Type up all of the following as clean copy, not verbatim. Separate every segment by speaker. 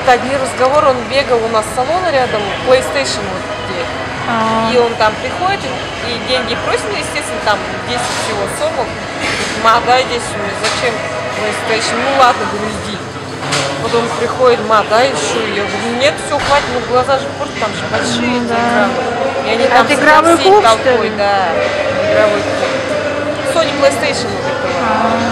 Speaker 1: как-то одни разговоры, он бегал у нас в салон рядом, PlayStation вот где. И он там приходит и деньги просит, ну, естественно, там 10 всего сомов. Ма, дай 10 мне, зачем PlayStation? Ну ладно, говорю, иди. Потом приходит, ма, дай еще. Я говорю, нет, все, хватит, ну глаза же портят, там же большие эти экраны. И они там
Speaker 2: игровой клуб,
Speaker 1: толпой, да, игровой клуб. Sony PlayStation вот этого.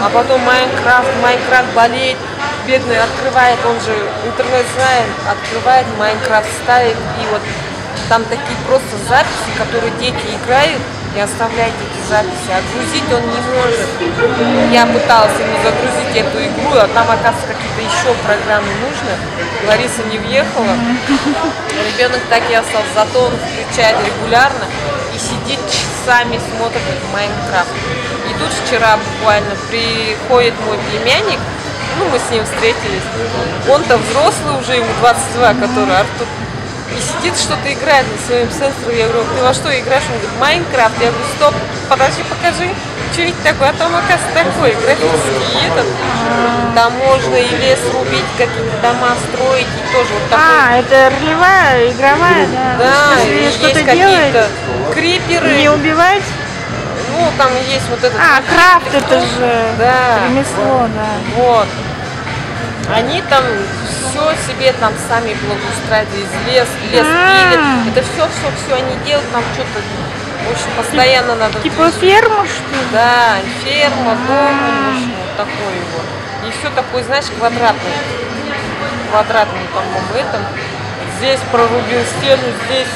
Speaker 1: А потом Майнкрафт болеет, бедный открывает, он же интернет знает, открывает, Майнкрафт ставит, и вот там такие просто записи, которые дети играют, и оставляют эти записи. А грузить он не может. Я пыталась ему загрузить эту игру, а там, оказывается, какие-то еще программы нужны. Лариса не въехала. Ребенок так и остался. Зато он включает регулярно и сидит часами, смотрит Майнкрафт. И тут вчера буквально приходит мой племянник, ну, мы с ним встретились. Он-то взрослый уже, ему 22, который Артур. И сидит, что-то играет на своем сенсоре. Я говорю, ты во что играешь? Он говорит, Майнкрафт. Я говорю, стоп, подожди, покажи, что это такое. А там, оказывается, такой графический этот. Там можно и лес рубить, какие-то дома строить, и тоже вот такой.
Speaker 2: Это ролевая, игровая, да?
Speaker 1: Да, и есть какие-то криперы.
Speaker 2: Не убивать?
Speaker 1: Ну, там есть вот этот...
Speaker 2: крафт, это же ремесло, да.
Speaker 1: Вот. Они там все себе там сами благоустраивают, лес пилят. Это все они делают, там что-то, в общем, постоянно надо...
Speaker 2: Типа ферма, что ли?
Speaker 1: Да, ферма, дом, в общем, вот такой вот. И все такое, знаешь, квадратный, по-моему, этом. Здесь прорубил стену, здесь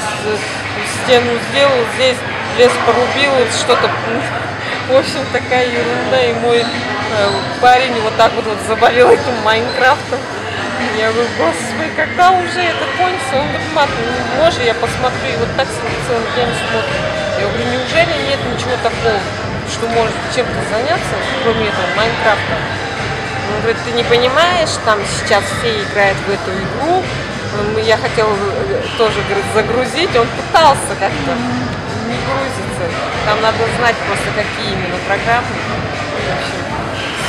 Speaker 1: стену сделал, здесь лес порубил, что-то... В общем, такая ерунда. И мой парень вот так вот заболел этим Майнкрафтом. Я говорю, господи, когда уже это кончится? Он говорит, мат, ну, может, я посмотрю. И вот так целый день смотрит. Я говорю, неужели нет ничего такого, что может чем-то заняться, кроме этого Майнкрафта? Он говорит, ты не понимаешь, там сейчас все играют в эту игру. Я хотела тоже, говорит, загрузить. Он пытался как-то, не грузится. Там надо знать просто, какие именно программы. В общем,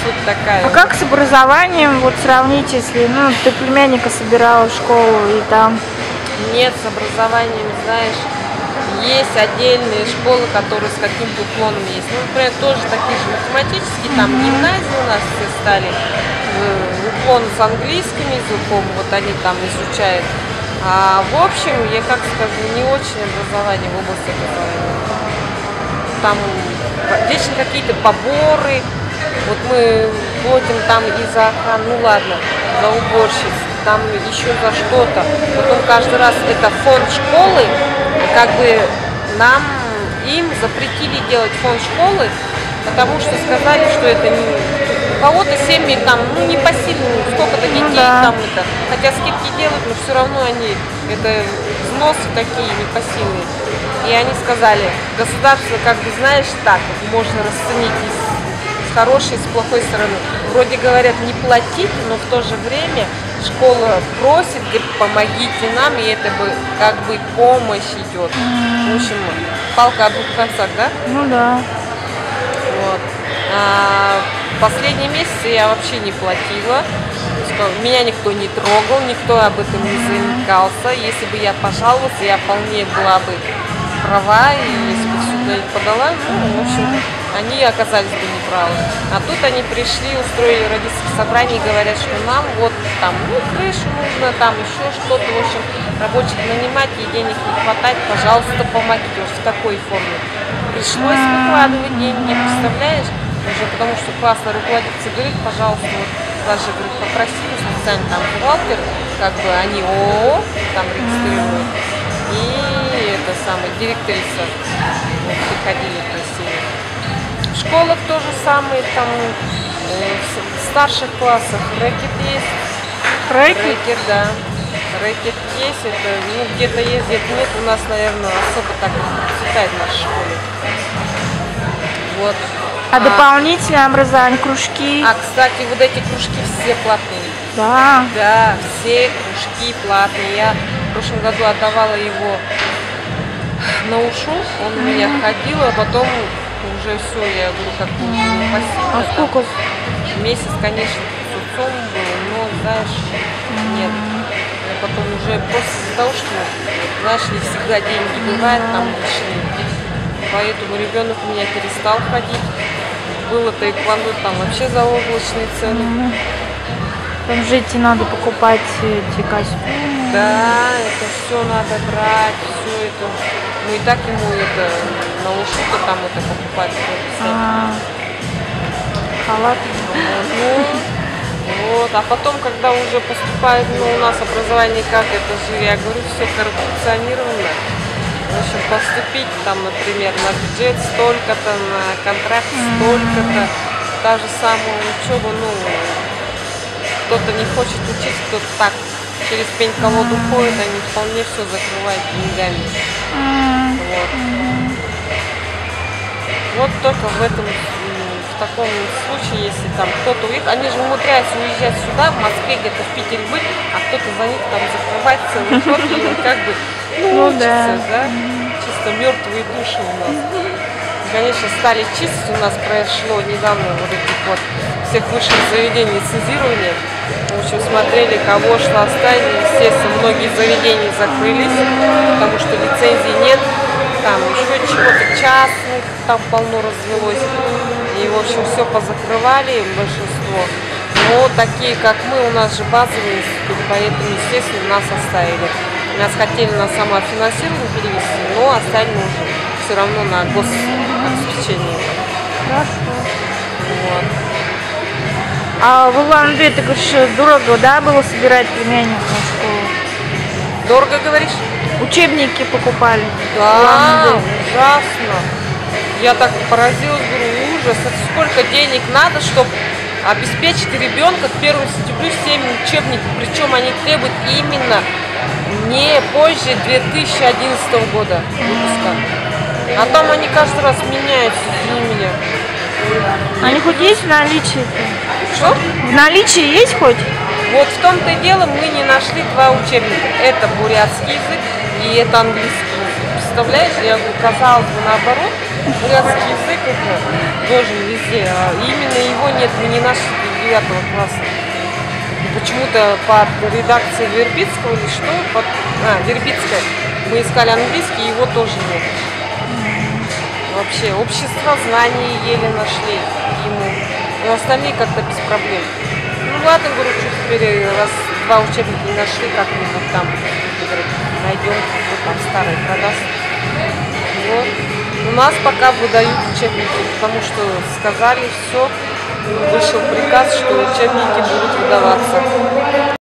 Speaker 1: суть такая.
Speaker 2: А как с образованием, вот сравнить, если, ну, ты племянника собирала в школу и там?
Speaker 1: Нет, с образованием, знаешь, есть отдельные школы, которые с каким-то уклоном есть. Ну, например, тоже такие же математические, там гимназии у нас все стали, уклон с английским языком, вот они там изучают. А в общем, я как скажу, не очень образование в области образования. Там вечно какие-то поборы. Вот мы платим там и за охрану, ну ладно, за уборщиц, там еще за что-то. Потом каждый раз это фонд школы, как бы им запретили делать фонд школы, потому что сказали, что это не... У кого-то семьи там, ну, не посильно, сколько-то детей там это. Хотя скидки делают, но все равно они, это взносы такие непосильные. И они сказали, государство, как бы, знаешь, так, можно расценить с хорошей, с плохой стороны. Вроде говорят, не платить, но в то же время школа просит, говорит, помогите нам, и это бы как бы помощь идет. В общем, палка о двух концах, да?
Speaker 2: Ну да.
Speaker 1: Вот. Последние месяцы я вообще не платила. Меня никто не трогал, никто об этом не заикался. Если бы я пожаловалась, я вполне была бы права, и если бы сюда их подала, ну, в общем, они оказались бы неправы. А тут они пришли, устроили родительское собрание и говорят, что нам вот там, ну, крышу нужно, там еще что-то, в общем, рабочих нанимать, и денег не хватает, пожалуйста, помогите. Вот в такой форме. Пришлось выкладывать деньги, представляешь? Уже потому что классная руководительница говорит, пожалуйста, вот даже, говорит, попросили специально там бухгалтер, как бы они ООО там регистрируют, и это самое, директриса вот, приходили, просили. В школах то же самое, там в старших классах рэкет есть. Рэкет, да. Рэкет есть, это, ну, где-то есть, где-то нет. У нас, наверное, особо так не процветает в нашей школе. Вот.
Speaker 2: А дополнительное образование, кружки?
Speaker 1: Кстати, вот эти кружки все платные.
Speaker 2: Да.
Speaker 1: Да, все кружки платные. Я в прошлом году отдавала его на УШУ, он у меня ходил, а потом уже все, я говорю, как бы уже не посильно.
Speaker 2: А сколько?
Speaker 1: Месяц, конечно, с отцом был, но, знаешь, нет. потом уже просто из-за того, что, знаешь, не всегда деньги бывают там лишние. Поэтому ребенок у меня перестал ходить. Было тэквондо, там вообще заоблачные цены.
Speaker 2: Там жить и надо покупать эти костюмы.
Speaker 1: Да, это все надо брать, все это. Ну и так ему это на уши-то там это покупать.
Speaker 2: Халат.
Speaker 1: Вот, а потом, когда уже поступает, ну, у нас образование как, это же, я говорю, все коррупционировано. В общем, поступить там, например, на бюджет столько-то, на контракт столько-то, та же самая учеба, ну, кто-то не хочет учиться, кто-то так через пень-колоду ходит, они вполне все закрывают деньгами. Вот. Вот только в этом, в таком случае, если там кто-то уехал, они же умудряются уезжать сюда, в Москве, где-то в Питере быть, а кто-то за них там закрывать целый год, и как бы, ну, учатся, да, чисто мертвые души у нас. Конечно, стали чистить, у нас произошло недавно вот этих вот всех высших заведений лицензирования. В общем, смотрели, кого шла стадия. Естественно, многие заведения закрылись, потому что лицензий нет. Там еще чего-то частных, там полно развелось. И, в общем, все позакрывали, большинство. Но такие, как мы, у нас же базовые институты, поэтому, естественно, нас оставили. Нас хотели на самофинансирование перевести, но оставили уже все равно на гособеспечение.
Speaker 2: Хорошо.
Speaker 1: Вот.
Speaker 2: А в Улан-Удэ, ты говоришь, дорого, да, было собирать племянника в школу?
Speaker 1: Дорого, говоришь?
Speaker 2: Учебники покупали.
Speaker 1: Да, ужасно. Я так поразилась, говорю, ужас. Это сколько денег надо, чтобы обеспечить ребенка к 1 сентября 7 учебников. Причем они требуют именно не позже 2011 года выпуска. А там они каждый раз меняются, извини меня.
Speaker 2: Они хоть есть в наличии-то?
Speaker 1: Что?
Speaker 2: В наличии есть хоть?
Speaker 1: Вот в том-то и дело, мы не нашли два учебника. Это бурятский язык и это английский язык. Представляешь, я говорю, казалось бы, наоборот, бурятский язык это должен везде, а именно его нет, мы не нашли до 9 класса. Почему-то под редакцией Вербицкого или что? Вербицкая. Мы искали английский, его тоже нет. Вообще, общество знаний еле нашли ему. Но остальные как-то без проблем. Ну ладно, говорю, что теперь раз два учебника не нашли, как-нибудь там найдем, кто там старый продаст. Вот. У нас пока выдают учебники, потому что сказали все, вышел приказ, что учебники будут выдаваться.